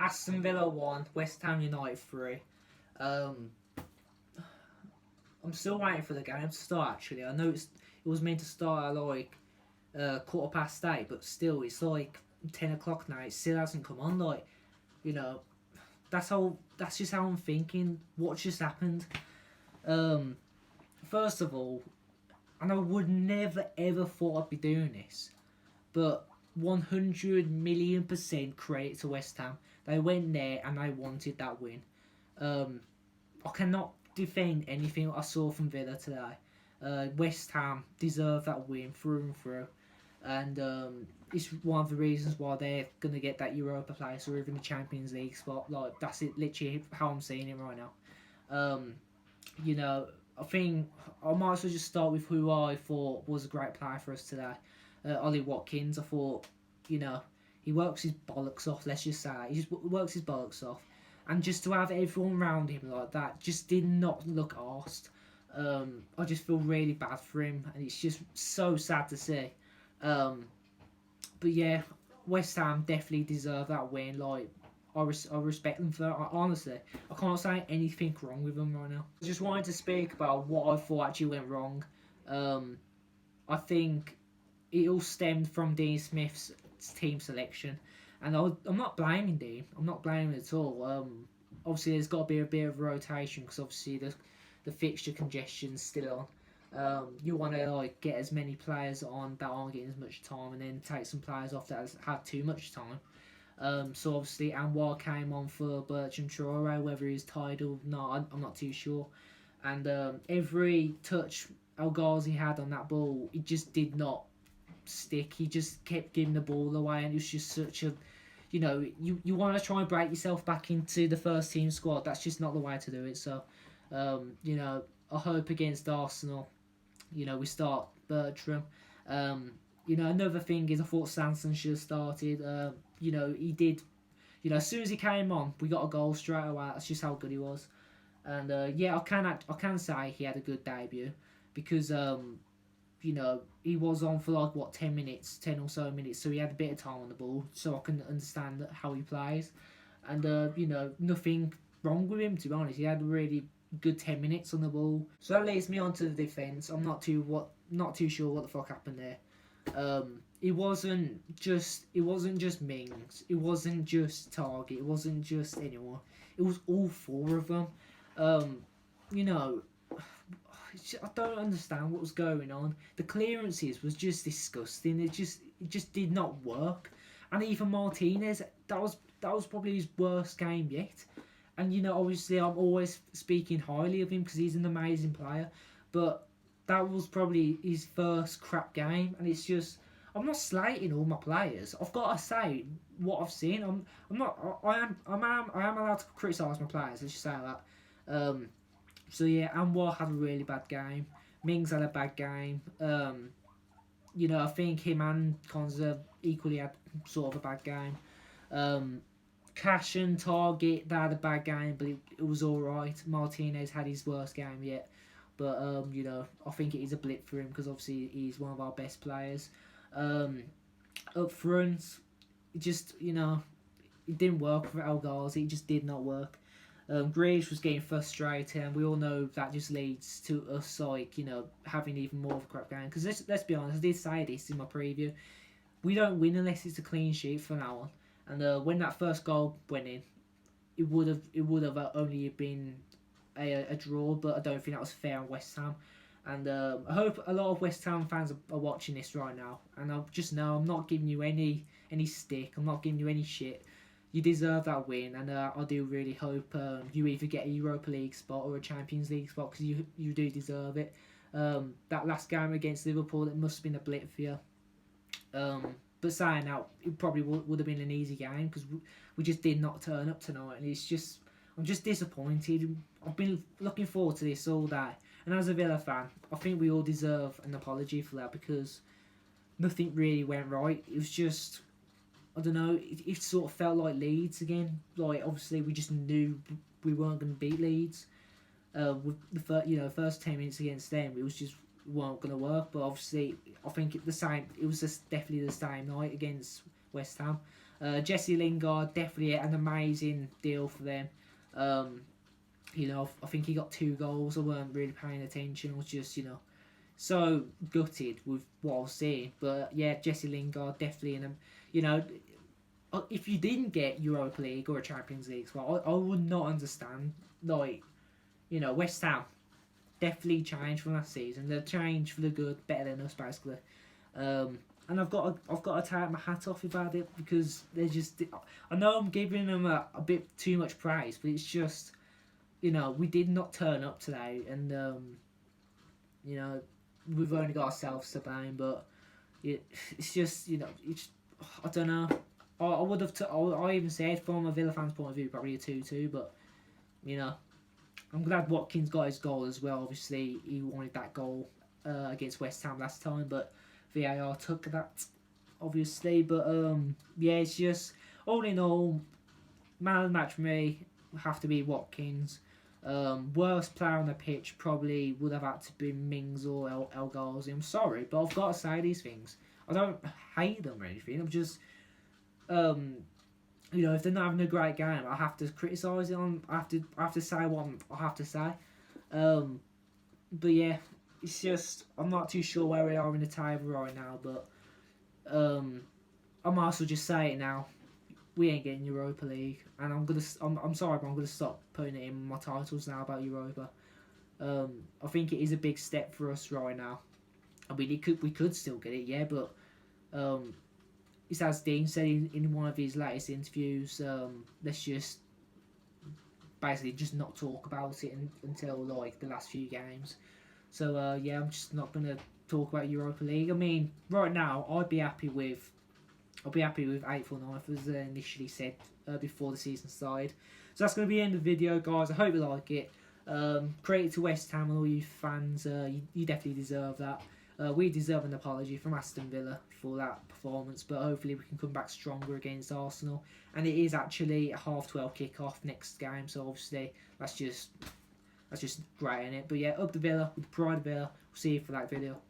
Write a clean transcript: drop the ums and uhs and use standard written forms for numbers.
Aston Villa 1, West Ham United 3. Um, I'm still waiting for the game to start. Actually, I know it was meant to start at like 8:15, but still, it's like 10 o'clock now. It still hasn't come on. Like, you know, That's just how I'm thinking. What just happened? Um, First of all, and I would never ever thought I'd be doing this, but 100 million% credit to West Ham. They went there and they wanted that win. Um, I cannot defend anything I saw from Villa today. West Ham deserve that win through and through, and it's one of the reasons why they're gonna get that Europa place or even the Champions League spot. Like that's it, literally how I'm seeing it right now. Um, you know, I think I might as well just start with who I thought was a great player for us today. Ollie Watkins. I thought, you know, he works his bollocks off. Let's just say he just works his bollocks off, and just to have everyone around him like that just did not look arsed. I just feel really bad for him, and it's just so sad to see. Um, but yeah, West Ham definitely deserve that win. Like, I respect them for that. Honestly, I can't say anything wrong with them right now. I just wanted to speak about what I thought actually went wrong. Um, I think it all stemmed from Dean Smith's team selection, and I'm not blaming Dean. I'm not blaming him at all. Obviously, there's got to be a bit of rotation because obviously the fixture congestion's still on. You want to like get as many players on that aren't getting as much time, and then take some players off that has had too much time. So obviously Anwar came on for Bertrand Traore, whether he's tied or not, I'm not too sure. And every touch El Ghazi had on that ball, it just did not stick. He just kept giving the ball away, and it was just such a, you want to try and break yourself back into the first team squad. That's just not the way to do it. So, I hope against Arsenal, we start Bertram. Another thing is I thought Sanson should have started. He did. As soon as he came on, we got a goal straight away. That's just how good he was. And I can say he had a good debut because he was on for like 10 or so minutes, so he had a bit of time on the ball, so I can understand how he plays. And nothing wrong with him, to be honest. He had a really good 10 minutes on the ball. So that leads me on to the defence. I'm not too sure what the fuck happened there. It wasn't just Mings. It wasn't just Target. It wasn't just anyone. It was all four of them. I don't understand what was going on. The clearances was just disgusting. It just did not work. And even Martinez, that was probably his worst game yet. And obviously I'm always speaking highly of him because he's an amazing player, but that was probably his first crap game. And it's just, I'm not slating all my players. I've got to say what I've seen. I am allowed to criticise my players. Let's just say that. So yeah, Anwar had a really bad game. Mings had a bad game. I think him and Konza equally had sort of a bad game. Cash and Target, they had a bad game, but it was alright. Martinez had his worst game yet. But, I think it is a blip for him because obviously he's one of our best players. Up front, it just, it didn't work for El Ghazi. It just did not work. Grealish was getting frustrated, and we all know that just leads to us, having even more of a crap game. Because let's be honest, I did say this in my preview. We don't win unless it's a clean sheet from now on. And when that first goal went in, it would have only been a draw, but I don't think that was fair on West Ham. And I hope a lot of West Ham fans are watching this right now. And I just know I'm not giving you any stick. I'm not giving you any shit. You deserve that win, and I do really hope you either get a Europa League spot or a Champions League spot because you do deserve it. That last game against Liverpool, it must have been a blip for you. But saying that, it probably would have been an easy game because we just did not turn up tonight, and I'm just disappointed. I've been looking forward to this all day, and as a Villa fan, I think we all deserve an apology for that because nothing really went right. It was just, I don't know, it sort of felt like Leeds again. Like, obviously, we just knew we weren't going to beat Leeds. With the first 10 minutes against them, it was just weren't going to work. But obviously, I think it was just definitely the same night against West Ham. Jesse Lingard, definitely an amazing deal for them. You know, I think he got 2 goals. I weren't really paying attention. I was just, you know, so gutted with what I was seeing. But yeah, Jesse Lingard definitely in them. You know, if you didn't get Europa League or a Champions League spot, I would not understand. Like, you know, West Ham definitely changed from last season. They've changed for the good, better than us basically. And I've got to take my hat off about it because they're just. I know I'm giving them a bit too much praise, but it's just, you know, we did not turn up today, and you know, we've only got ourselves to blame. But it's just, you know, it's, I don't know. I would have. I even said from a Villa fan's point of view, probably a 2-2. But you know, I'm glad Watkins got his goal as well. Obviously, he wanted that goal against West Ham last time, but VAR took that, obviously. But yeah, it's just all in all, man of the match for me have to be Watkins. Worst player on the pitch probably would have had to be Mings or El Ghazi. I'm sorry, but I've got to say these things. I don't hate them or anything. I'm just, you know, if they're not having a great game, I have to criticise it. I have to say what I have to say. But yeah, it's just I'm not too sure where we are in the table right now. But I might also just say it now. We ain't getting Europa League, and I'm sorry, but I'm gonna stop putting it in my titles now about Europa. I think it is a big step for us right now. I mean, we could still get it, yeah, but it's as Dean said in one of his latest interviews. Let's just basically just not talk about it until like the last few games. So yeah, I'm just not gonna talk about Europa League. I mean, right now I'd be happy with 8th or 9th, as initially said before the season started. So that's going to be the end of the video, guys. I hope you like it. Credit to West Ham and all you fans. You definitely deserve that. We deserve an apology from Aston Villa for that performance, but hopefully we can come back stronger against Arsenal. And it is actually a 12:30 kick-off next game, so obviously that's just great, innit? But yeah, up the Villa, with pride of Villa. We'll see you for that video.